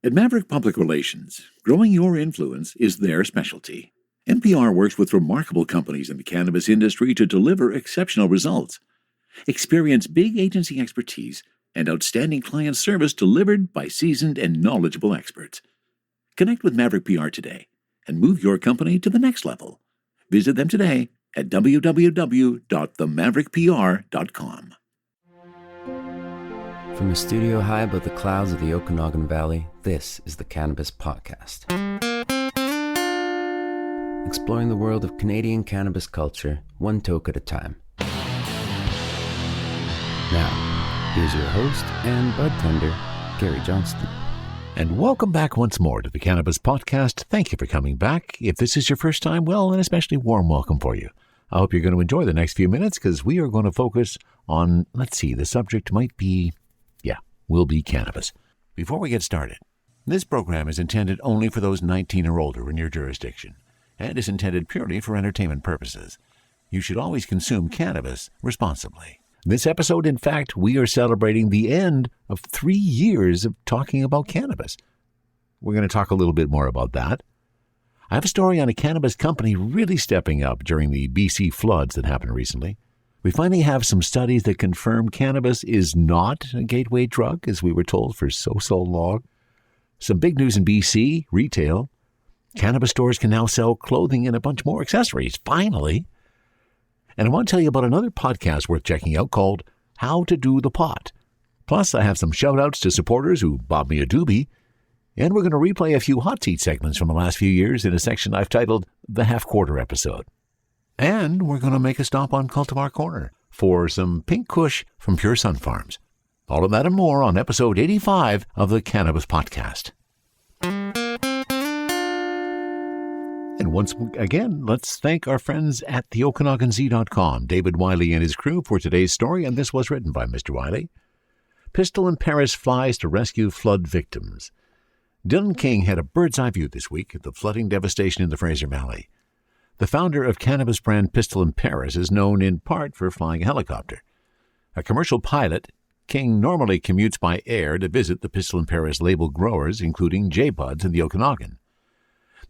At Maverick Public Relations, growing your influence is their specialty. NPR works with remarkable companies in the cannabis industry to deliver exceptional results. Experience big agency expertise and outstanding client service delivered by seasoned and knowledgeable experts. Connect with Maverick PR today and move your company to the next level. Visit them today at www.themaverickpr.com. From a studio high above the clouds of the Okanagan Valley, this is the Cannabis Podcast. Exploring the world of Canadian cannabis culture, one toke at a time. Now, here's your host and bud tender, Gary Johnston. And welcome back once more to the Cannabis Podcast. Thank you for coming back. If this is your first time, well, an especially warm welcome for you. I hope you're going to enjoy the next few minutes because we are going to focus on, the subject might be, will be cannabis. Before we get started, this program is intended only for those 19 or older in your jurisdiction and is intended purely for entertainment purposes. You should always consume cannabis responsibly. This episode, in fact, we are celebrating the end of 3 years of talking about cannabis. We're going to talk a little bit more about that. I have a story on a cannabis company really stepping up during the BC floods that happened recently. We finally have some studies that confirm cannabis is not a gateway drug, as we were told for so long. Some big news in BC, retail. Cannabis stores can now sell clothing and a bunch more accessories, finally. And I want to tell you about another podcast worth checking out called How to Do the Pot. Plus, I have some shout-outs to supporters who bought me a doobie. And we're going to replay a few hot seat segments from the last few years in a section I've titled The Half-Quarter Episode. And we're going to make a stop on Cultivar Corner for some pink Kush from PureSunfarms. All of that and more on episode 85 of the Cannabis Podcast. And once again, let's thank our friends at the OkanaganZ.com, David Wiley and his crew, for today's story, and this was written by Mr. Wiley. Pistol in Paris flies to rescue flood victims. Dylan King had a bird's-eye view this week of the flooding devastation in the Fraser Valley. The founder of cannabis brand Pistol in Paris is known in part for flying a helicopter. A commercial pilot, King normally commutes by air to visit the Pistol in Paris label growers, including J-Buds in the Okanagan.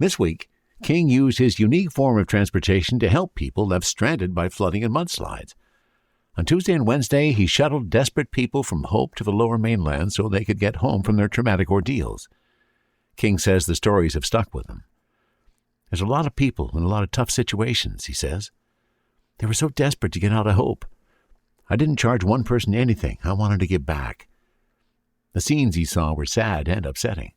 This week, King used his unique form of transportation to help people left stranded by flooding and mudslides. On Tuesday and Wednesday, he shuttled desperate people from Hope to the Lower Mainland so they could get home from their traumatic ordeals. King says the stories have stuck with him. There's a lot of people in a lot of tough situations, he says. They were so desperate to get out of Hope. I didn't charge one person anything. I wanted to give back. The scenes he saw were sad and upsetting.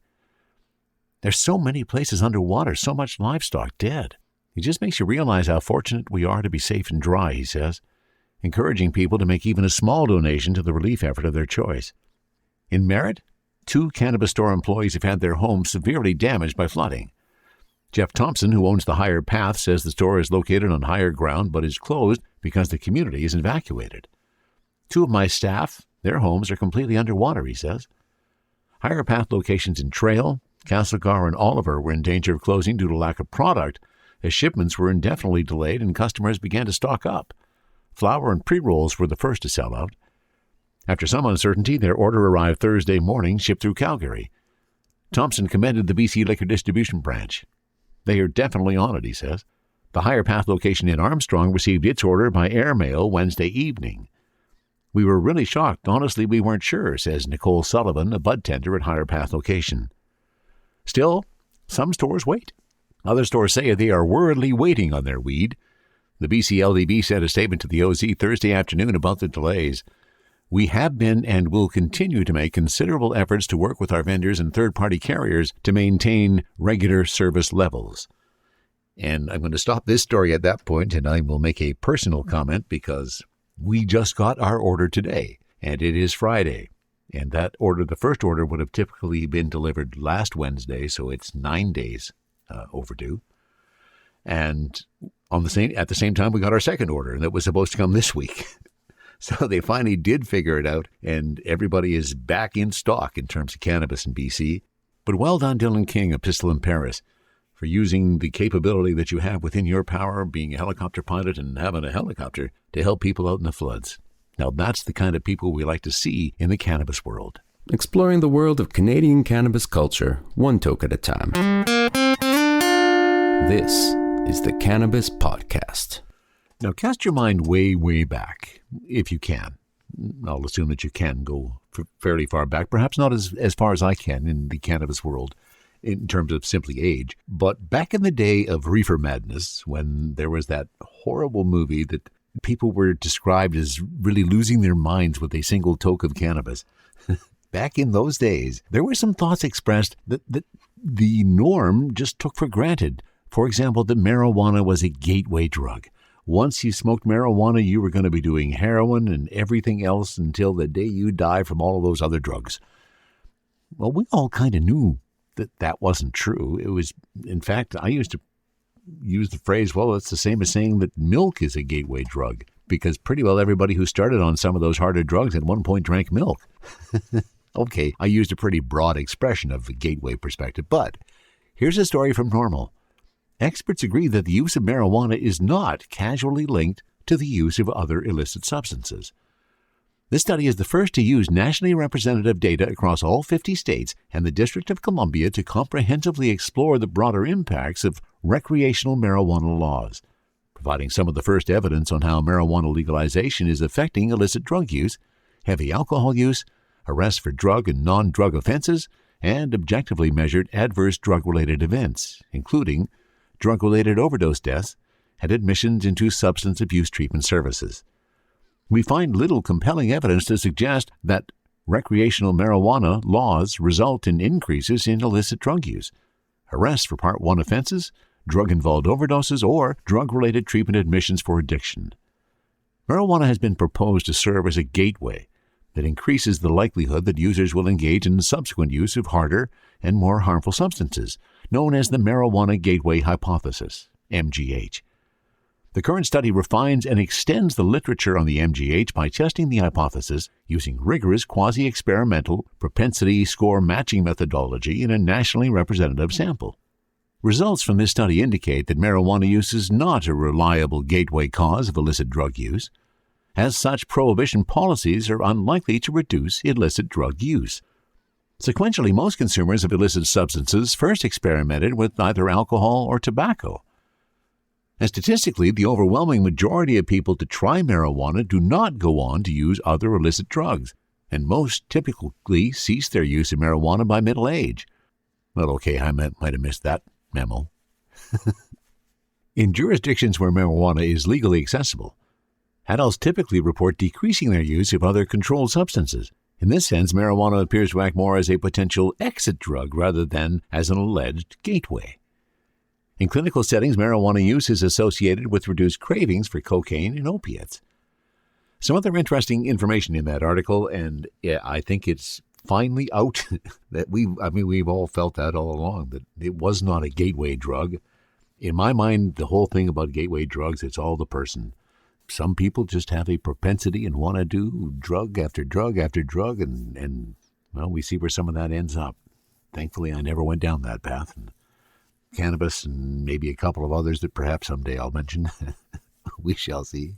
There's so many places underwater, so much livestock dead. It just makes you realize how fortunate we are to be safe and dry, he says, encouraging people to make even a small donation to the relief effort of their choice. In Merritt, 2 cannabis store employees have had their homes severely damaged by flooding. Jeff Thompson, who owns the Higher Path, says the store is located on higher ground but is closed because the community is evacuated. 2 of my staff, their homes are completely underwater, he says. Higher Path locations in Trail, Castlegar, and Oliver were in danger of closing due to lack of product, as shipments were indefinitely delayed and customers began to stock up. Flour and pre-rolls were the first to sell out. After some uncertainty, their order arrived Thursday morning, shipped through Calgary. Thompson commended the BC Liquor Distribution Branch. They are definitely on it, he says. The Higher Path location in Armstrong received its order by airmail Wednesday evening. We were really shocked. Honestly, we weren't sure, says Nicole Sullivan, a bud tender at Higher Path location. Still, some stores wait. Other stores say they are worriedly waiting on their weed. The BC LDB sent a statement to the OZ Thursday afternoon about the delays. We have been and will continue to make considerable efforts to work with our vendors and third-party carriers to maintain regular service levels. And I'm going to stop this story at that point, and I will make a personal comment because we just got our order today, and it is Friday. And that order, the first order, would have typically been delivered last Wednesday, so it's 9 days overdue. And at the same time, we got our second order, and that was supposed to come this week. So they finally did figure it out, and everybody is back in stock in terms of cannabis in BC. But well done, Dylan King of Pistol in Paris, for using the capability that you have within your power, being a helicopter pilot and having a helicopter, to help people out in the floods. Now, that's the kind of people we like to see in the cannabis world. exploring the world of Canadian cannabis culture, one toke at a time. This is the Cannabis Podcast. Now, cast your mind way, way back, if you can. I'll assume that you can go fairly far back, perhaps not as far as I can in the cannabis world in terms of simply age. But back in the day of reefer madness, when there was that horrible movie that people were described as really losing their minds with a single toke of cannabis, back in those days, there were some thoughts expressed that the norm just took for granted. For example, that marijuana was a gateway drug. Once you smoked marijuana, you were going to be doing heroin and everything else until the day you die from all of those other drugs. Well, we all kind of knew that wasn't true. It was, in fact, I used to use the phrase, well, it's the same as saying that milk is a gateway drug, because pretty well everybody who started on some of those harder drugs at one point drank milk. Okay, I used a pretty broad expression of the gateway perspective, but here's a story from NORML. Experts agree that the use of marijuana is not casually linked to the use of other illicit substances. This study is the first to use nationally representative data across all 50 states and the District of Columbia to comprehensively explore the broader impacts of recreational marijuana laws, providing some of the first evidence on how marijuana legalization is affecting illicit drug use, heavy alcohol use, arrests for drug and non-drug offenses, and objectively measured adverse drug-related events, including drug-related overdose deaths and admissions into substance abuse treatment services. We find little compelling evidence to suggest that recreational marijuana laws result in increases in illicit drug use, arrests for Part 1 offenses, drug-involved overdoses, or drug-related treatment admissions for addiction. Marijuana has been proposed to serve as a gateway that increases the likelihood that users will engage in subsequent use of harder and more harmful substances, known as the Marijuana Gateway Hypothesis, MGH. The current study refines and extends the literature on the MGH by testing the hypothesis using rigorous quasi-experimental propensity score matching methodology in a nationally representative sample. Results from this study indicate that marijuana use is not a reliable gateway cause of illicit drug use. As such, prohibition policies are unlikely to reduce illicit drug use. Sequentially, most consumers of illicit substances first experimented with either alcohol or tobacco. And statistically, the overwhelming majority of people to try marijuana do not go on to use other illicit drugs, and most typically cease their use of marijuana by middle age. Well, okay, I might have missed that memo. In jurisdictions where marijuana is legally accessible, adults typically report decreasing their use of other controlled substances. In this sense, marijuana appears to act more as a potential exit drug rather than as an alleged gateway. In clinical settings, marijuana use is associated with reduced cravings for cocaine and opiates. Some other interesting information in that article, and I think it's finally out that we've all felt that all along, that it was not a gateway drug. In my mind, the whole thing about gateway drugs, it's all the person. Some people just have a propensity and want to do drug after drug after drug, and well, we see where some of that ends up. Thankfully, I never went down that path. And cannabis and maybe a couple of others that perhaps someday I'll mention. We shall see.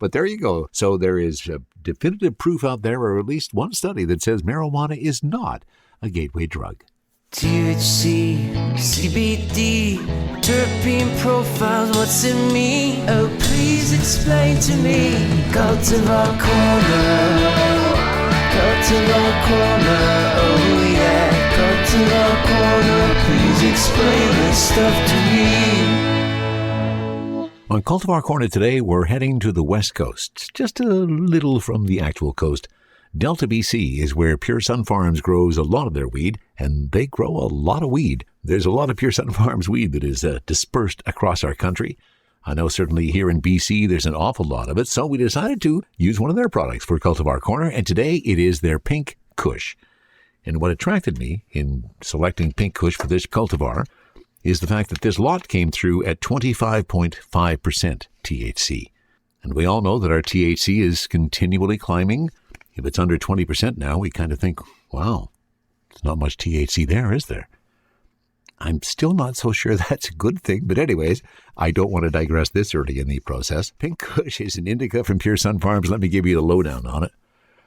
But there you go. So there is definitive proof out there, or at least one study that says marijuana is not a gateway drug. THC, CBD, terpene profiles, what's in me? Oh, please explain to me. Cultivar Corner, Cultivar Corner, oh yeah. Cultivar Corner, please explain this stuff to me. On Cultivar Corner today, we're heading to the West Coast, just a little from the actual coast. Delta, BC is where PureSunfarms grows a lot of their weed, and they grow a lot of weed. There's a lot of PureSunfarms weed that is dispersed across our country. I know certainly here in BC there's an awful lot of it, so we decided to use one of their products for Cultivar Corner, and today it is their Pink Kush. And what attracted me in selecting Pink Kush for this cultivar is the fact that this lot came through at 25.5% THC. And we all know that our THC is continually climbing. If it's under 20% now, we kind of think, wow, there's not much THC there, is there? I'm still not so sure that's a good thing, but anyways, I don't want to digress this early in the process. Pink Kush is an indica from PureSunfarms. Let me give you the lowdown on it.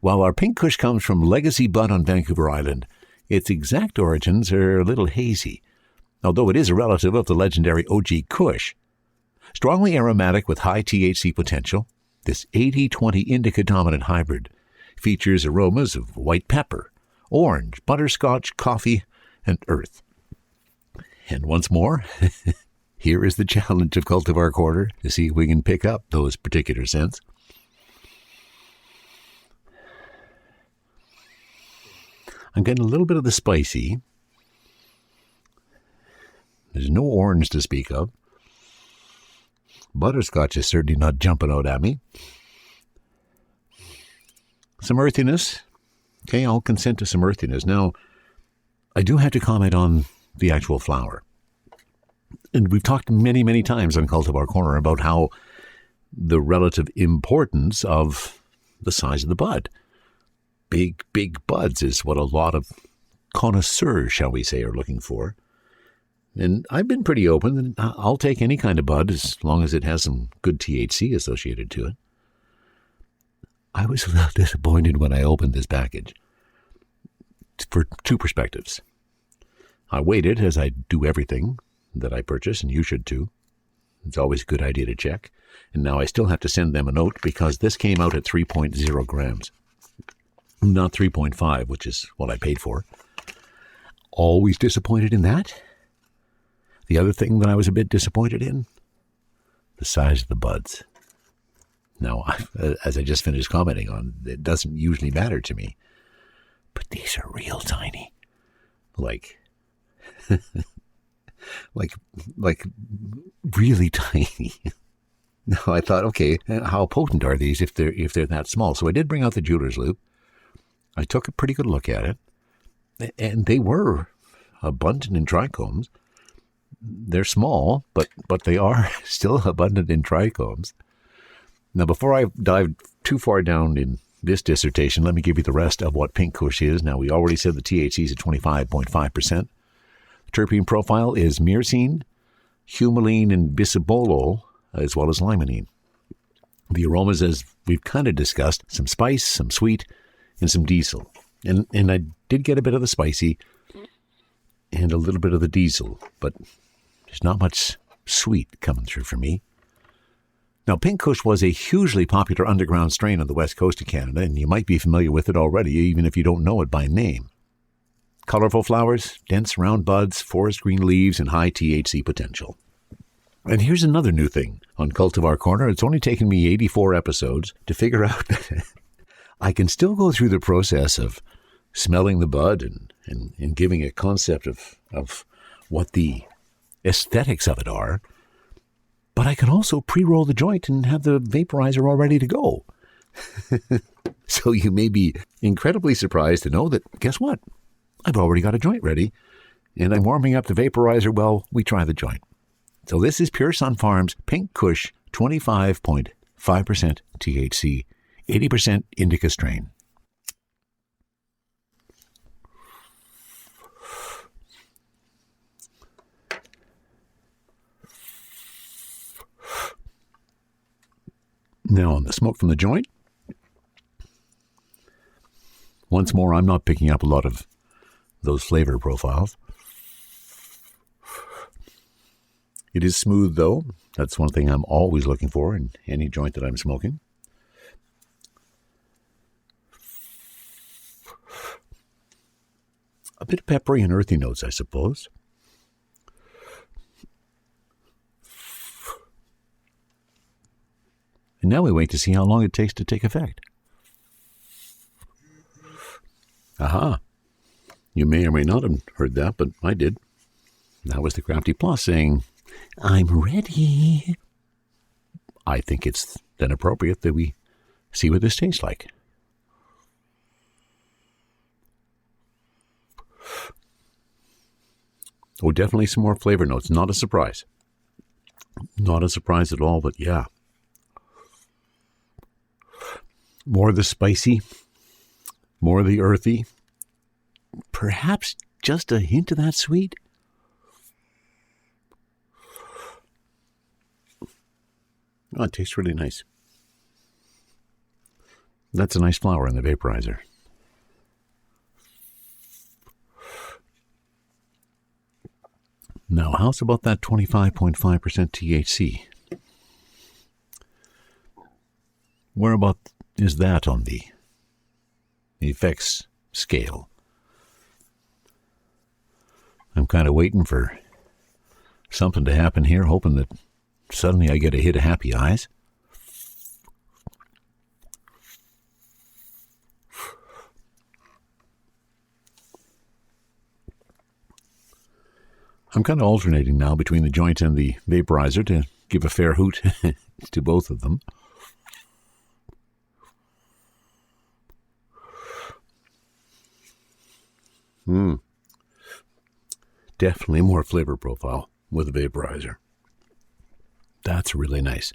While our pink Kush comes from Legacy Bud on Vancouver Island, its exact origins are a little hazy, although it is a relative of the legendary OG Kush. Strongly aromatic with high THC potential, this 80-20 Indica dominant hybrid features aromas of white pepper, orange, butterscotch, coffee, and earth. And once more, here is the challenge of Cultivar Quarter to see if we can pick up those particular scents. I'm getting a little bit of the spicy. There's no orange to speak of. Butterscotch is certainly not jumping out at me. Some earthiness. Okay, I'll consent to some earthiness. Now, I do have to comment on the actual flower. And we've talked many, many times on Cultivar Corner about how the relative importance of the size of the bud. Big buds is what a lot of connoisseurs, shall we say, are looking for. And I've been pretty open, and I'll take any kind of bud as long as it has some good THC associated to it. I was a little disappointed when I opened this package for two perspectives. I waited, as I do everything that I purchase, and you should too. It's always a good idea to check. And now I still have to send them a note because this came out at 3.0 grams. Not 3.5, which is what I paid for. Always disappointed in that. The other thing that I was a bit disappointed in, the size of the buds. Now, as I just finished commenting on, it doesn't usually matter to me. But these are real tiny. Like really tiny. Now I thought, okay, how potent are these if they're that small? So I did bring out the jeweler's loupe. I took a pretty good look at it, and they were abundant in trichomes. They're small, but they are still abundant in trichomes. Now, before I dive too far down in this dissertation, let me give you the rest of what pink Kush is. Now, we already said the THC is at 25.5%. The terpene profile is myrcene, humulene, and bisabolol, as well as limonene. The aromas, as we've kind of discussed, some spice, some sweet, and some diesel. And I did get a bit of the spicy and a little bit of the diesel, but there's not much sweet coming through for me. Now, pink Kush was a hugely popular underground strain on the west coast of Canada, and you might be familiar with it already, even if you don't know it by name. Colorful flowers, dense round buds, forest green leaves, and high THC potential. And here's another new thing on Cultivar Corner. It's only taken me 84 episodes to figure out that I can still go through the process of smelling the bud and giving a concept of what the aesthetics of it are, but I can also pre-roll the joint and have the vaporizer all ready to go. So you may be incredibly surprised to know that, guess what? I've already got a joint ready, and I'm warming up the vaporizer while we try the joint. So this is PureSunfarm's Pink Kush, 25.5% THC, 80% indica strain. Now on the smoke from the joint, once more, I'm not picking up a lot of those flavor profiles. It is smooth, though. That's one thing I'm always looking for in any joint that I'm smoking. A bit of peppery and earthy notes, I suppose. And now we wait to see how long it takes to take effect. Aha. You may or may not have heard that, but I did. That was the Crafty Plus saying, I'm ready. I think it's then appropriate that we see what this tastes like. Oh, definitely some more flavor notes. Not a surprise. Not a surprise at all, but yeah. More of the spicy, more of the earthy, perhaps just a hint of that sweet. Oh, it tastes really nice. That's a nice flower in the vaporizer. Now, how's about that 25.5% THC? Whereabout is that on the effects scale? I'm kind of waiting for something to happen here, hoping that suddenly I get a hit of happy eyes. I'm kind of alternating now between the joint and the vaporizer to give a fair hoot to both of them. Definitely more flavor profile with a vaporizer. That's really nice.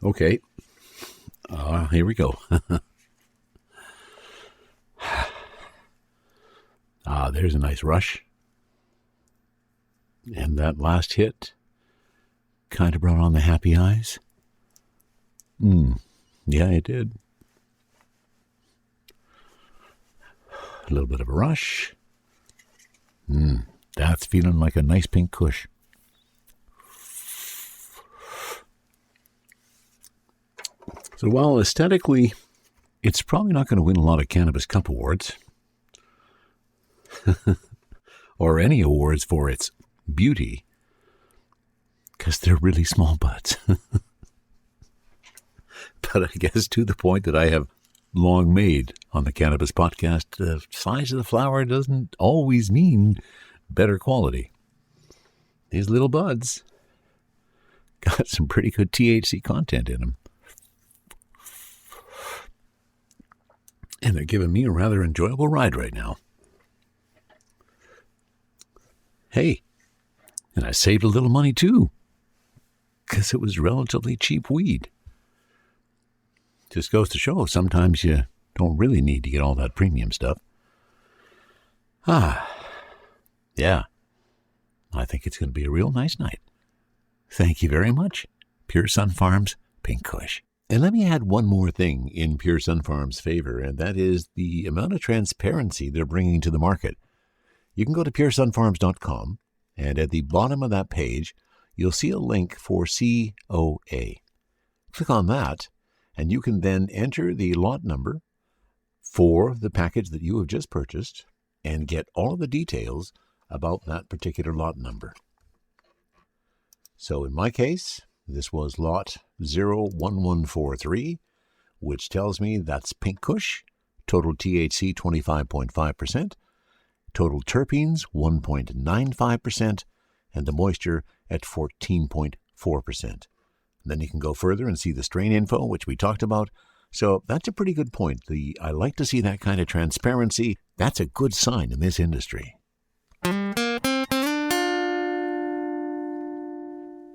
Okay. Here we go. There's a nice rush. And that last hit kind of brought on the happy eyes. Yeah, it did. A little bit of a rush. That's feeling like a nice pink Kush. So while aesthetically, it's probably not going to win a lot of Cannabis Cup awards, or any awards for its beauty, because they're really small buds. But I guess to the point that I have long made on the Cannabis podcast, the size of the flower doesn't always mean better quality. These little buds got some pretty good THC content in them. And they're giving me a rather enjoyable ride right now. Hey, and I saved a little money too, because it was relatively cheap weed. Just goes to show, sometimes you don't really need to get all that premium stuff. Yeah, I think it's going to be a real nice night. Thank you very much, PureSunfarm's Pink Kush. And let me add one more thing in PureSunfarm's favor, and that is the amount of transparency they're bringing to the market. You can go to PureSunfarms.com, and at the bottom of that page, you'll see a link for COA. Click on that, and you can then enter the lot number for the package that you have just purchased and get all of the details about that particular lot number. So in my case, this was lot 01143, which tells me that's Pink Kush, total THC 25.5%, total terpenes 1.95%, and the moisture at 14.4%. Then you can go further and see the strain info, which we talked about. So that's a pretty good point. I like to see that kind of transparency. That's a good sign in this industry.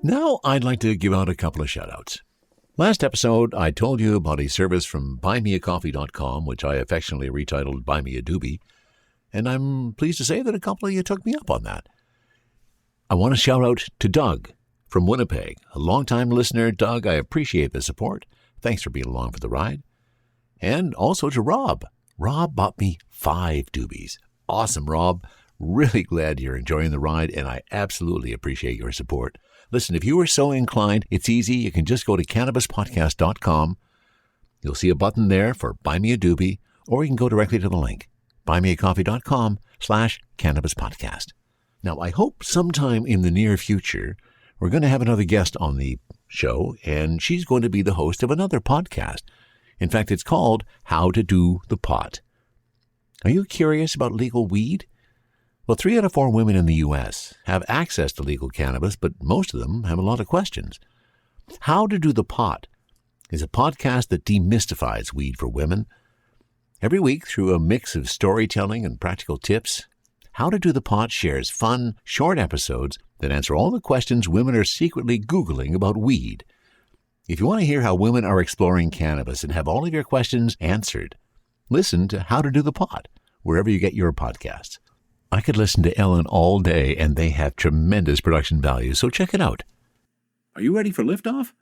Now I'd like to give out a couple of shout-outs. Last episode, I told you about a service from buymeacoffee.com, which I affectionately retitled Buy Me a Doobie, and I'm pleased to say that a couple of you took me up on that. I want to shout out to Doug from Winnipeg, a longtime listener. Doug, I appreciate the support. Thanks for being along for the ride. And also to Rob. Rob bought me 5 doobies. Awesome, Rob. Really glad you're enjoying the ride, and I absolutely appreciate your support. Listen, if you are so inclined, it's easy. You can just go to cannabispodcast.com. You'll see a button there for Buy Me a Doobie, or you can go directly to the link, buymeacoffee.com/cannabispodcast. Now, I hope sometime in the near future, we're going to have another guest on the show, and she's going to be the host of another podcast. In fact, it's called How to Do the Pot. Are you curious about legal weed? Well, 3 out of 4 women in the U.S. have access to legal cannabis, but most of them have a lot of questions. How to Do the Pot is a podcast that demystifies weed for women. Every week, through a mix of storytelling and practical tips, How to Do the Pot shares fun, short episodes that answer all the questions women are secretly Googling about weed. If you want to hear how women are exploring cannabis and have all of your questions answered, listen to How to Do the Pot, wherever you get your podcasts. I could listen to Ellen all day, and they have tremendous production value, so check it out. Are you ready for liftoff?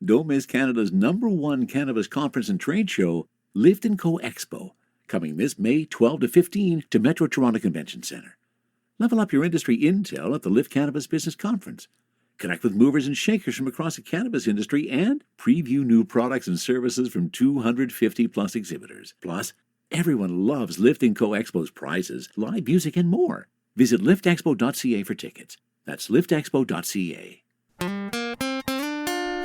Don't miss Canada's #1 cannabis conference and trade show, Lift & Co Expo, coming this May 12 to 15 to Metro Toronto Convention Centre. Level up your industry intel at the Lift Cannabis Business Conference. Connect with movers and shakers from across the cannabis industry and preview new products and services from 250-plus exhibitors. Plus, everyone loves Lift & Co Expo's prizes, live music, and more. Visit liftexpo.ca for tickets. That's liftexpo.ca.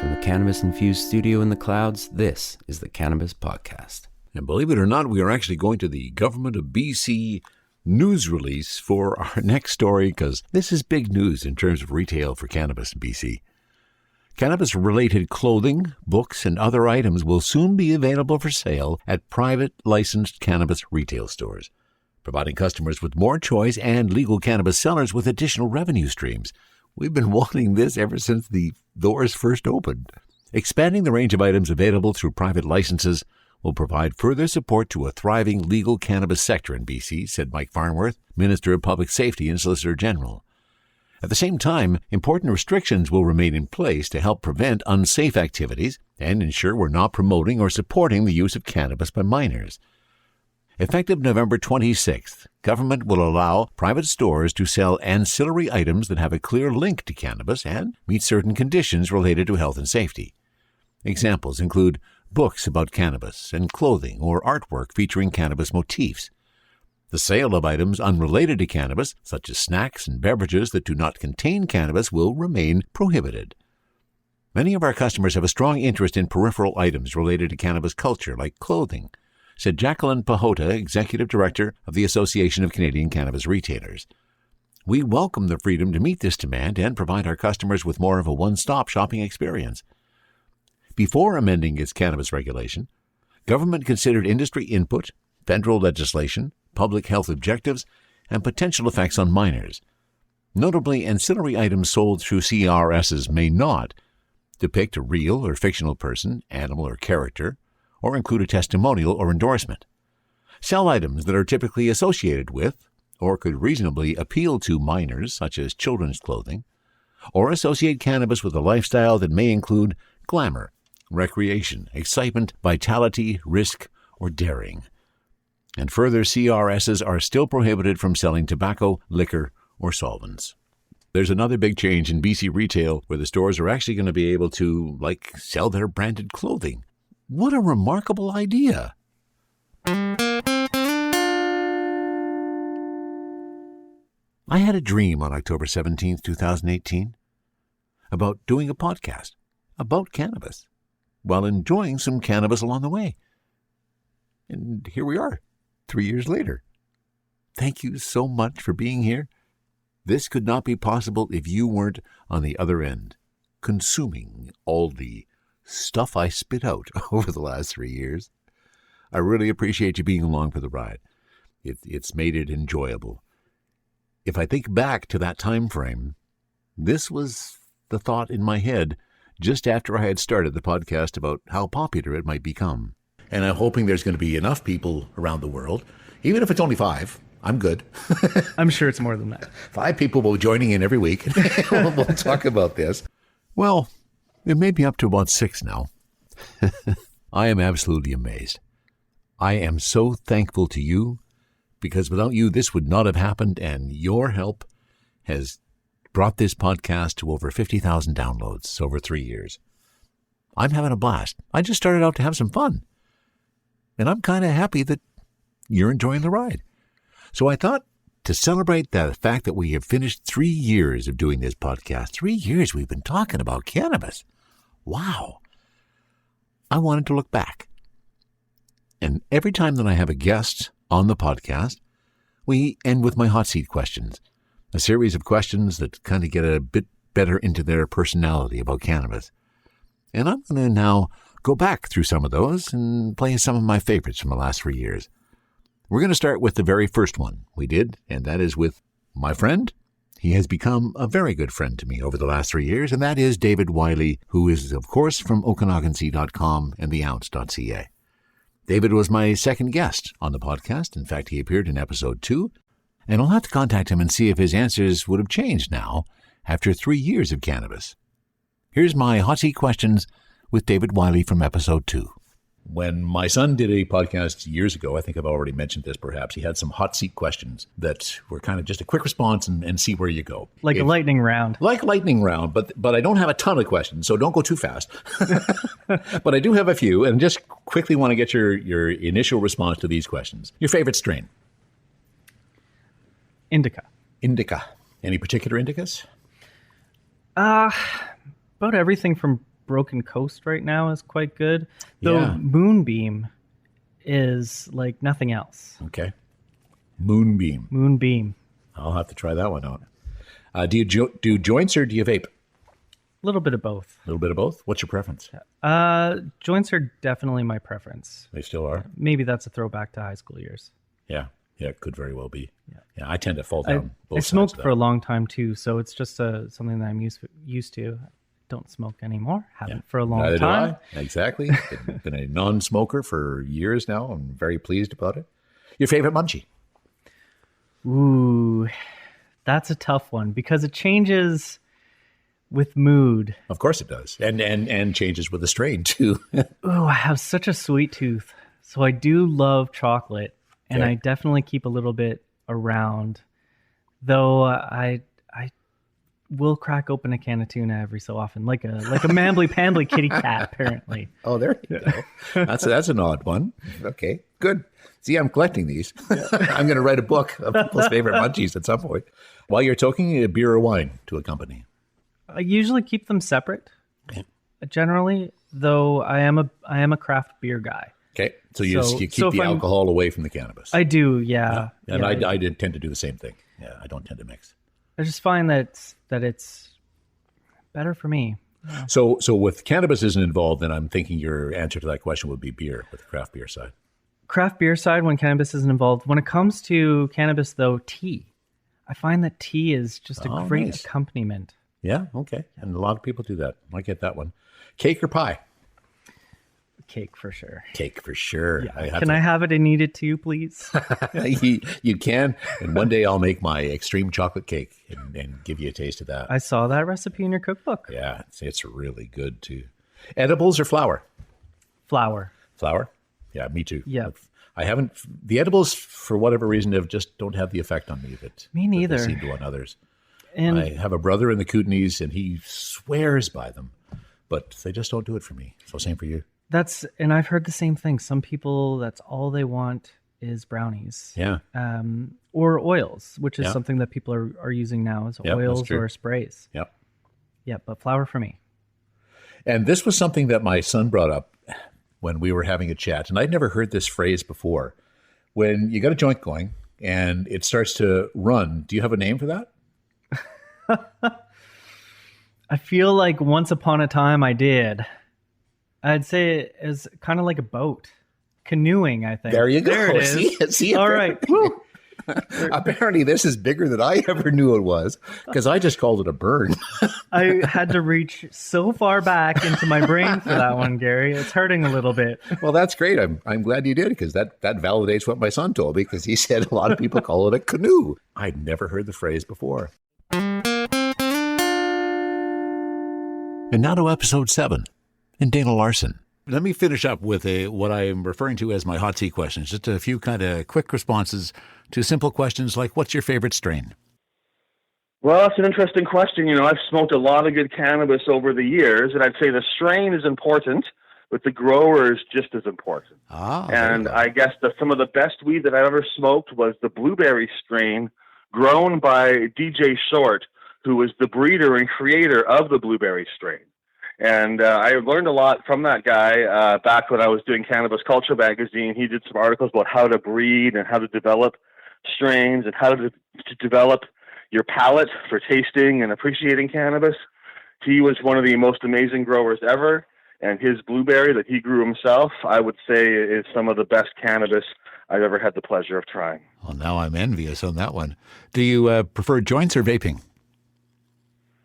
From the cannabis-infused studio in the clouds, this is the Cannabis Podcast. And believe it or not, we are actually going to the Government of BC news release for our next story, because this is big news in terms of retail for cannabis in BC. Cannabis-related clothing, books, and other items will soon be available for sale at private licensed cannabis retail stores, providing customers with more choice and legal cannabis sellers with additional revenue streams. We've been wanting this ever since the doors first opened. Expanding the range of items available through private licenses will provide further support to a thriving legal cannabis sector in BC, said Mike Farnworth, Minister of Public Safety and Solicitor General. At the same time, important restrictions will remain in place to help prevent unsafe activities and ensure we're not promoting or supporting the use of cannabis by minors. Effective November 26th, government will allow private stores to sell ancillary items that have a clear link to cannabis and meet certain conditions related to health and safety. Examples include books about cannabis and clothing or artwork featuring cannabis motifs. The sale of items unrelated to cannabis, such as snacks and beverages that do not contain cannabis, will remain prohibited. Many of our customers have a strong interest in peripheral items related to cannabis culture, like clothing, said Jacqueline Pahota, Executive Director of the Association of Canadian Cannabis Retailers. We welcome the freedom to meet this demand and provide our customers with more of a one-stop shopping experience. Before amending its cannabis regulation, government considered industry input, federal legislation, public health objectives, and potential effects on minors. Notably, ancillary items sold through CRSs may not depict a real or fictional person, animal, or character, or include a testimonial or endorsement. Sell items that are typically associated with, or could reasonably appeal to minors, such as children's clothing, or associate cannabis with a lifestyle that may include glamour, recreation, excitement, vitality, risk, or daring. And further, CRSs are still prohibited from selling tobacco, liquor, or solvents. There's another big change in BC retail where the stores are actually going to be able to, sell their branded clothing. What a remarkable idea! I had a dream on October 17, 2018, about doing a podcast about cannabis while enjoying some cannabis along the way. And here we are, 3 years later. Thank you so much for being here. This could not be possible if you weren't on the other end, consuming all the stuff I spit out over the last 3 years. I really appreciate you being along for the ride. It's made it enjoyable. If I think back to that time frame, this was the thought in my head just after I had started the podcast about how popular it might become. And I'm hoping there's going to be enough people around the world, even if it's only 5. I'm good. I'm sure it's more than that. 5 people will be joining in every week. We'll talk about this. Well, it may be up to about 6 now. I am absolutely amazed. I am so thankful to you, because without you, this would not have happened, and your help has brought this podcast to over 50,000 downloads over 3 years. I'm having a blast. I just started out to have some fun, and I'm kind of happy that you're enjoying the ride. So I thought, to celebrate the fact that we have finished 3 years of doing this podcast, 3 years we've been talking about cannabis. Wow. I wanted to look back. And every time that I have a guest on the podcast, we end with my hot seat questions, a series of questions that kind of get a bit better into their personality about cannabis. And I'm going to now go back through some of those and play some of my favorites from the last 3 years. We're going to start with the very first one we did, and that is with my friend. He has become a very good friend to me over the last 3 years, and that is David Wiley, who is, of course, from OkanaganSea.com and TheOunce.ca. David was my second guest on the podcast. In fact, he appeared in episode 2, and I'll have to contact him and see if his answers would have changed now after 3 years of cannabis. Here's my hot seat questions with David Wiley from episode 2. When my son did a podcast years ago, I think I've already mentioned this perhaps, he had some hot seat questions that were kind of just a quick response and see where you go. Like a lightning round. Like a lightning round, but I don't have a ton of questions, so don't go too fast. But I do have a few, and just quickly want to get your initial response to these questions. Your favorite strain? Indica. Indica. Any particular indicas? About everything from Broken Coast right now is quite good. Though Yeah. Moonbeam is like nothing else. Okay. Moonbeam. Moonbeam. I'll have to try that one out. Do you do joints or do you vape? A little bit of both. A little bit of both? What's your preference? Joints are definitely my preference. They still are? Maybe that's a throwback to high school years. Yeah. Yeah, it could very well be. Yeah, I tend to fall down both I sides smoked of that. for a long time too, so it's just something that I'm used to. I don't smoke anymore. Haven't for a long Neither time. do I. Exactly. Been a non-smoker for years now. I'm very pleased about it. Your favorite munchie? Ooh, that's a tough one because it changes with mood. Of course it does. And changes with the strain too. Oh, I have such a sweet tooth. So I do love chocolate, and Okay. I definitely keep a little bit around. Though I will crack open a can of tuna every so often, like a mambly-pambly kitty cat, apparently. Oh, there you go. That's an odd one. Okay, good. See, I'm collecting these. I'm going to write a book of people's favorite munchies at some point. While you're talking, a beer or wine to accompany. I usually keep them separate. Okay. Generally, though, I am a craft beer guy. Okay, so you keep so if the I'm- alcohol away from the cannabis. I do, yeah. And Yeah. I did tend to do the same thing. Yeah, I don't tend to mix. I just find that it's better for me. So with cannabis isn't involved, then I'm thinking your answer to that question would be beer with the craft beer side. Craft beer side, when cannabis isn't involved. When it comes to cannabis, though, tea. I find that tea is just a Oh, great nice. accompaniment. Yeah, okay. And a lot of people do that. I get that one. Cake or pie? Cake for sure. Cake for sure. Yeah. Can I have it and eat it too, please? you can. And one day I'll make my extreme chocolate cake and give you a taste of that. I saw that recipe in your cookbook. Yeah, it's really good too. Edibles or flour? Flour. Flour? Yeah, me too. Yeah. I haven't. The edibles, for whatever reason, don't have the effect on me that Me that neither. they seem to on others. And I have a brother in the Kootenays, and he swears by them, but they just don't do it for me. So same for you. and I've heard the same thing. Some people, that's all they want is brownies. Yeah. Or oils, which is Yeah. something that people are using now as Yeah, that's oils true. or sprays. Yep. Yeah, but flour for me. And this was something that my son brought up when we were having a chat, and I'd never heard this phrase before. When you got a joint going and it starts to run, do you have a name for that? I feel like once upon a time I did. I'd say it is kind of like a boat. Canoeing, I think. There you go. There it is. See, All right. Woo. apparently this is bigger than I ever knew it was, because I just called it a burn. I had to reach so far back into my brain for that one, Gary. It's hurting a little bit. Well, that's great. I'm glad you did, because that validates what my son told me, because he said a lot of people call it a canoe. I'd never heard the phrase before. And now to episode 7, and Dana Larson. Let me finish up with what I am referring to as my hot seat questions. Just a few kind of quick responses to simple questions like, what's your favorite strain? Well, that's an interesting question. You know, I've smoked a lot of good cannabis over the years, and I'd say the strain is important, but the grower is just as important. And I guess some of the best weed that I've ever smoked was the blueberry strain grown by DJ Short, who was the breeder and creator of the blueberry strain. And I learned a lot from that guy back when I was doing Cannabis Culture magazine. He did some articles about how to breed and how to develop strains and how to develop your palate for tasting and appreciating cannabis. He was one of the most amazing growers ever, and his blueberry that he grew himself, I would say, is some of the best cannabis I've ever had the pleasure of trying. Well, now I'm envious on that one. Do you prefer joints or vaping?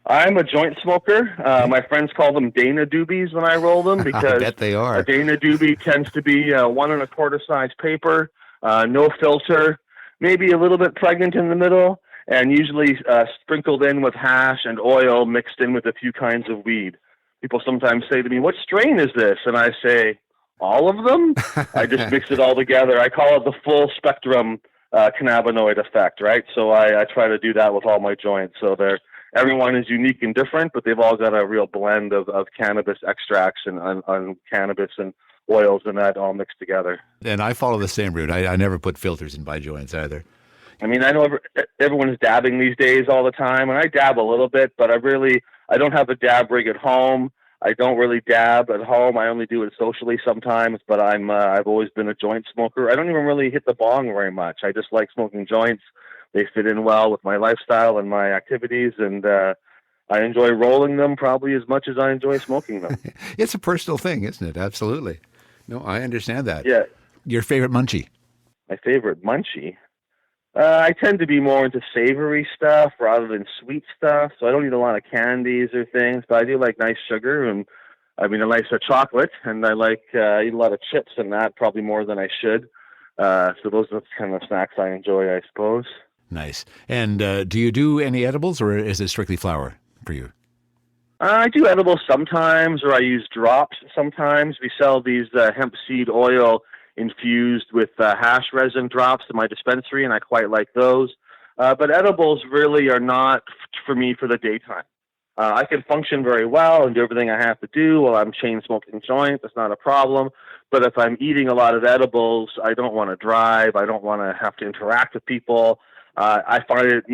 I'm a joint smoker. My friends call them Dana Doobies when I roll them, because I bet they are. a Dana Doobie tends to be 1 1/4 size paper, no filter, maybe a little bit pregnant in the middle, and usually sprinkled in with hash and oil mixed in with a few kinds of weed. people sometimes say to me, "What strain is this?" And I say, "All of them." I just mix it all together. I call it the full spectrum cannabinoid effect, right? So I try to do that with all my joints. So everyone is unique and different, but they've all got a real blend of cannabis extracts and on cannabis and oils and that all mixed together. And I follow the same route. I never put filters in my joints either. I mean, I know everyone's dabbing these days all the time, and I dab a little bit, but I don't have a dab rig at home. I don't really dab at home. I only do it socially sometimes, but I've always been a joint smoker. I don't even really hit the bong very much. I just like smoking joints. They fit in well with my lifestyle and my activities, and I enjoy rolling them probably as much as I enjoy smoking them. It's a personal thing, isn't it? Absolutely. No, I understand that. Yeah. Your favorite munchie? My favorite munchie? I tend to be more into savory stuff rather than sweet stuff, so I don't eat a lot of candies or things, but I do like nice sugar, and I like chocolate, and I eat a lot of chips and that, probably more than I should. So those are the kind of snacks I enjoy, I suppose. Nice. And do you do any edibles, or is it strictly flower for you? I do edibles sometimes, or I use drops sometimes. We sell these hemp seed oil infused with hash resin drops in my dispensary, and I quite like those. But edibles really are not for me for the daytime. I can function very well and do everything I have to do while I'm chain smoking joints. That's not a problem. But if I'm eating a lot of edibles, I don't want to drive. I don't want to have to interact with people. I find it,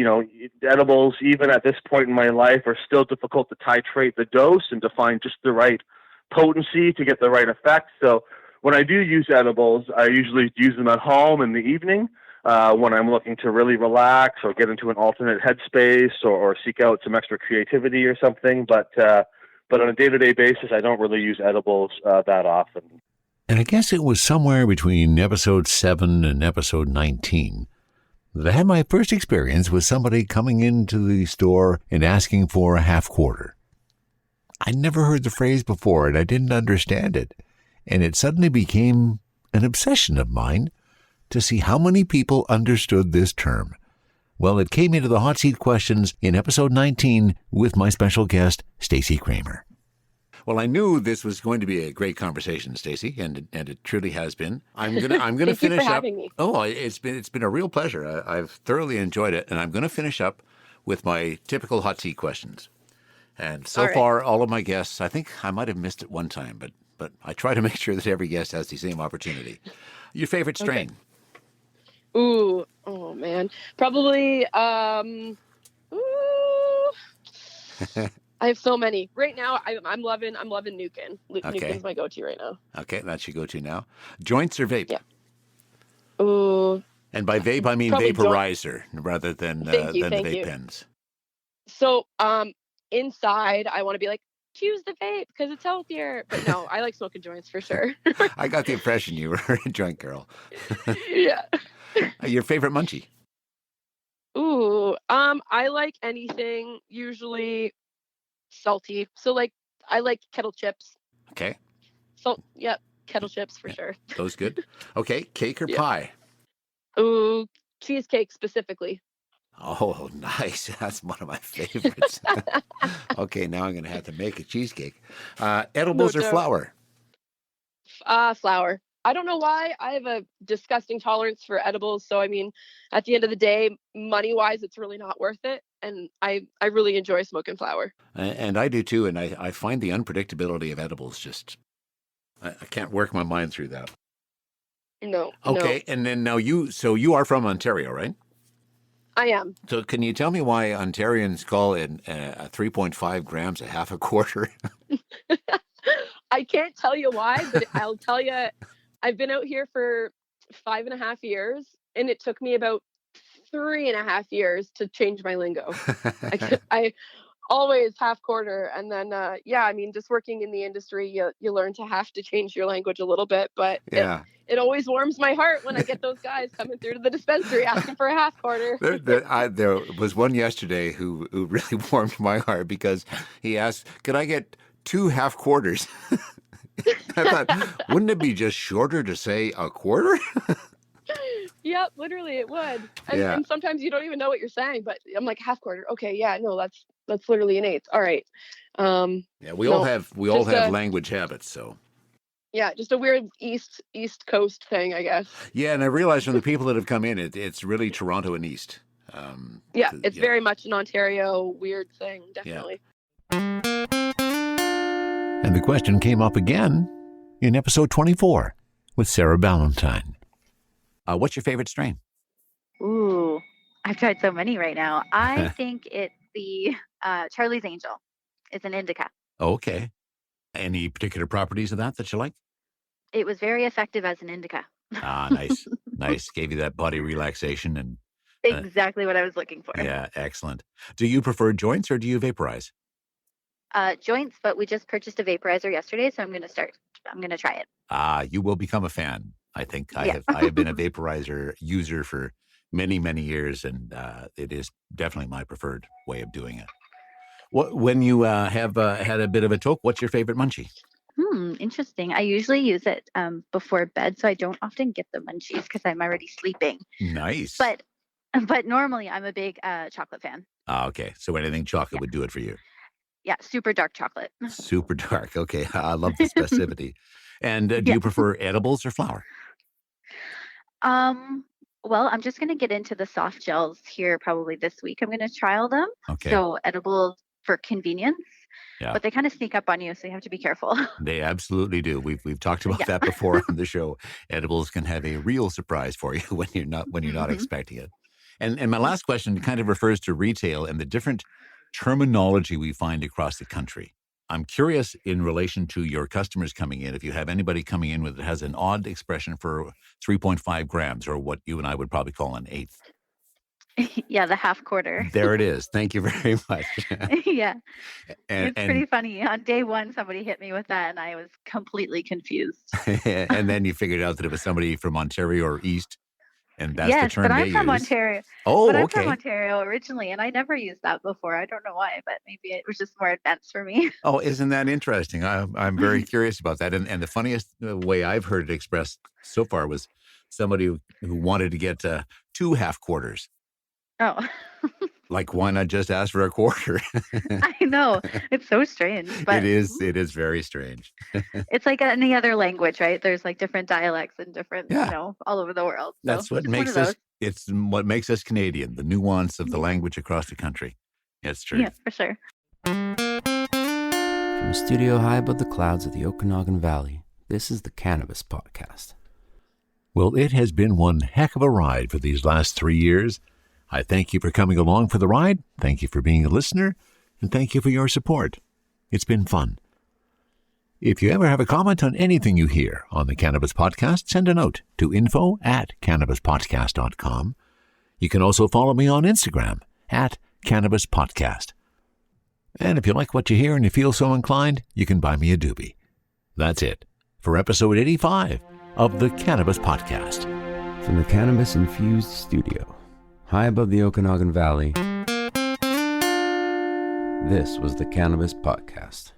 edibles, even at this point in my life, are still difficult to titrate the dose and to find just the right potency to get the right effect. So when I do use edibles, I usually use them at home in the evening when I'm looking to really relax or get into an alternate headspace or seek out some extra creativity or something. But on a day-to-day basis, I don't really use edibles that often. And I guess it was somewhere between episode 7 and episode 19 that I had my first experience with somebody coming into the store and asking for a half quarter. I'd never heard the phrase before, and I didn't understand it. And it suddenly became an obsession of mine to see how many people understood this term. Well, it came into the hot seat questions in episode 19 with my special guest, Stacey Kramer. Well, I knew this was going to be a great conversation, Stacey, and it truly has been. I'm gonna Thank finish you for up. having me. Oh, it's been a real pleasure. I've thoroughly enjoyed it, and I'm going to finish up with my typical hot seat questions. And so far, all of my guests, I think I might have missed it one time, but I try to make sure that every guest has the same opportunity. Your favorite strain? Okay. Ooh, oh man, probably. I have so many right now. I'm loving Nukin. Okay. Nukin's my go-to right now. Okay, that's your go-to now. Joints or vape? Yeah. Ooh. And by vape, I mean Probably vaporizer rather than the vape pens. So, inside, I want to be like, choose the vape because it's healthier. But no, I like smoking joints for sure. I got the impression you were a joint girl. Yeah. Your favorite munchie? Ooh, I like anything usually salty. So I like kettle chips. Okay. Yep, kettle chips for sure. Those good. Okay, cake or pie? Ooh, cheesecake specifically. Oh, nice. That's one of my favorites. Okay, now I'm going to have to make a cheesecake. Edibles or flour? Flour. I don't know why. I have a disgusting tolerance for edibles. So, I mean, at the end of the day, money-wise, it's really not worth it. And I really enjoy smoking flour. And I do too. And I find the unpredictability of edibles just, I can't work my mind through that. No. Okay, no. And then now you are from Ontario, right? I am. So can you tell me why Ontarians call it 3.5 grams a half a quarter? I can't tell you why, but I'll tell you, I've been out here for 5.5 years, and it took me about 3.5 years to change my lingo. I always half quarter, and then I mean, just working in the industry, you learn to have to change your language a little bit, but it always warms my heart when I get those guys coming through to the dispensary asking for a half quarter. There was one yesterday who really warmed my heart because he asked, "Could I get 2 half quarters?" I thought, wouldn't it be just shorter to say a quarter? Yep, literally it would. And sometimes you don't even know what you're saying, but I'm like, half quarter. Okay, yeah, no, That's literally an eighth. All right. Yeah, we all have language habits, so. Yeah, just a weird East Coast thing, I guess. Yeah, and I realize from the people that have come in, it's really Toronto and East. It's very much an Ontario weird thing, definitely. Yeah. And the question came up again in episode 24 with Sarah Ballantyne. What's your favorite strain? Ooh, I've tried so many right now. I think it's the Charlie's Angel. It's an indica. Okay. Any particular properties of that you like? It was very effective as an indica. Nice. Nice. Gave you that body relaxation and exactly what I was looking for. Yeah, excellent. Do you prefer joints or do you vaporize? Joints, but we just purchased a vaporizer yesterday, so I'm going to try it. You will become a fan. I think I have been a vaporizer user for many, many years, and it is definitely my preferred way of doing it. When you have had a bit of a toke, what's your favorite munchie? Interesting. I usually use it before bed, so I don't often get the munchies because I'm already sleeping. Nice. But normally I'm a big chocolate fan. Okay. So anything chocolate would do it for you. Yeah, super dark chocolate. Super dark. Okay. I love the specificity. And do you prefer edibles or flower? Well, I'm just going to get into the soft gels here probably this week. I'm going to trial them. Okay. So edibles for convenience. Yeah. But they kind of sneak up on you, so you have to be careful. They absolutely do. We've talked about that before on the show. Edibles can have a real surprise for you when you're not expecting it. And my last question kind of refers to retail and the different terminology we find across the country. I'm curious in relation to your customers coming in, if you have anybody coming in with it has an odd expression for 3.5 grams, or what you and I would probably call an eighth. Yeah, the half quarter. There it is. Thank you very much. Yeah. And pretty funny. On day one, somebody hit me with that, and I was completely confused. And then you figured out that it was somebody from Ontario or East, and that's the term but they I'm from use. Ontario. Oh, but I'm okay. from Ontario originally, and I never used that before. I don't know why, but maybe it was just more advanced for me. Oh, isn't that interesting? I'm very curious about that. And the funniest way I've heard it expressed so far was somebody who wanted to get 2 half quarters. Oh. Like, why not just ask for a quarter? I know. It's so strange. But It is very strange. It's like any other language, right? There's like different dialects and different, all over the world. So That's what makes us, it's what makes us Canadian, the nuance of the language across the country. It's true. Yeah, for sure. From a studio high above the clouds of the Okanagan Valley, this is the Cannabis Podcast. Well, it has been one heck of a ride for these last 3 years. I thank you for coming along for the ride. Thank you for being a listener. And thank you for your support. It's been fun. If you ever have a comment on anything you hear on the Cannabis Podcast, send a note to info@cannabispodcast.com. You can also follow me on Instagram @CannabisPodcast. And if you like what you hear and you feel so inclined, you can buy me a doobie. That's it for episode 85 of the Cannabis Podcast. From the Cannabis-infused studio, high above the Okanagan Valley, this was the Cannabis Podcast.